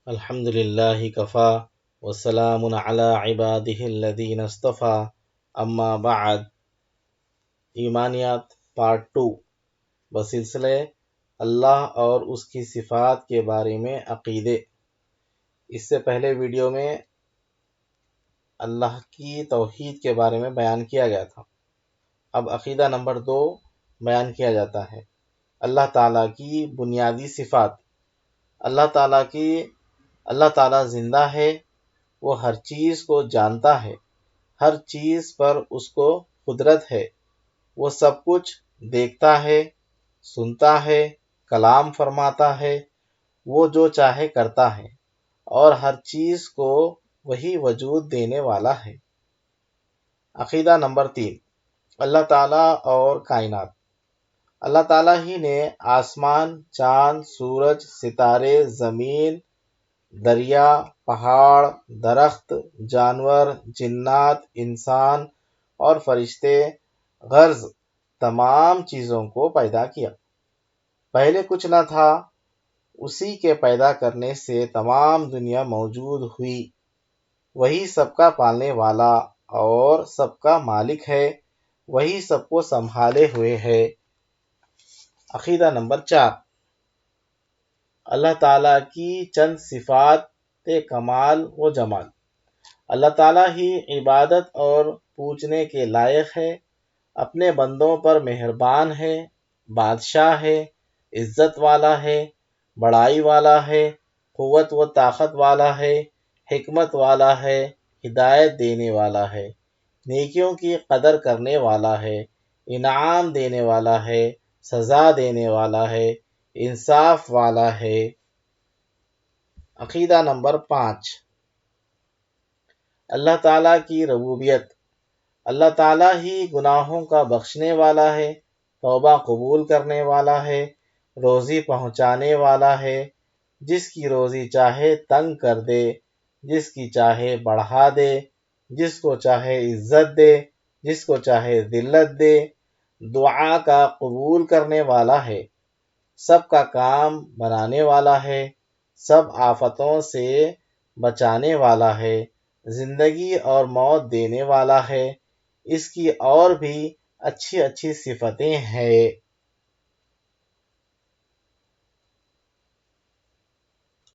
الحمد للہ کفا وسلام علی عبادہ الذین اصطفیٰ اما بعد۔ ایمانیات پارٹ 2 بسلسلہ اللہ اور اس کی صفات کے بارے میں عقیدے۔ اس سے پہلے ویڈیو میں اللہ کی توحید کے بارے میں بیان کیا گیا تھا۔ اب عقیدہ نمبر 2 بیان کیا جاتا ہے، اللہ تعالیٰ کی بنیادی صفات۔ اللہ تعالیٰ زندہ ہے، وہ ہر چیز کو جانتا ہے، ہر چیز پر اس کو قدرت ہے، وہ سب کچھ دیکھتا ہے، سنتا ہے، کلام فرماتا ہے، وہ جو چاہے کرتا ہے، اور ہر چیز کو وہی وجود دینے والا ہے۔ عقیدہ نمبر 3 اللہ تعالیٰ اور کائنات۔ اللہ تعالیٰ ہی نے آسمان، چاند، سورج، ستارے، زمین، دریا، پہاڑ، درخت، جانور، جنات، انسان اور فرشتے غرض تمام چیزوں کو پیدا کیا۔ پہلے کچھ نہ تھا، اسی کے پیدا کرنے سے تمام دنیا موجود ہوئی۔ وہی سب کا پالنے والا اور سب کا مالک ہے، وہی سب کو سنبھالے ہوئے ہے۔ عقیدہ نمبر 4 اللہ تعالیٰ کی چند صفات کمال و جمال۔ اللہ تعالیٰ ہی عبادت اور پوجنے کے لائق ہے، اپنے بندوں پر مہربان ہے، بادشاہ ہے، عزت والا ہے، بڑائی والا ہے، قوت و طاقت والا ہے، حکمت والا ہے، ہدایت دینے والا ہے، نیکیوں کی قدر کرنے والا ہے، انعام دینے والا ہے، سزا دینے والا ہے، انصاف والا ہے۔ عقیدہ نمبر 5 اللہ تعالیٰ کی ربوبیت۔ اللہ تعالیٰ ہی گناہوں کا بخشنے والا ہے، توبہ قبول کرنے والا ہے، روزی پہنچانے والا ہے، جس کی روزی چاہے تنگ کر دے، جس کی چاہے بڑھا دے، جس کو چاہے عزت دے، جس کو چاہے ذلت دے، دعا کا قبول کرنے والا ہے، سب کا کام بنانے والا ہے، سب آفتوں سے بچانے والا ہے، زندگی اور موت دینے والا ہے۔ اس کی اور بھی اچھی اچھی صفتیں ہیں۔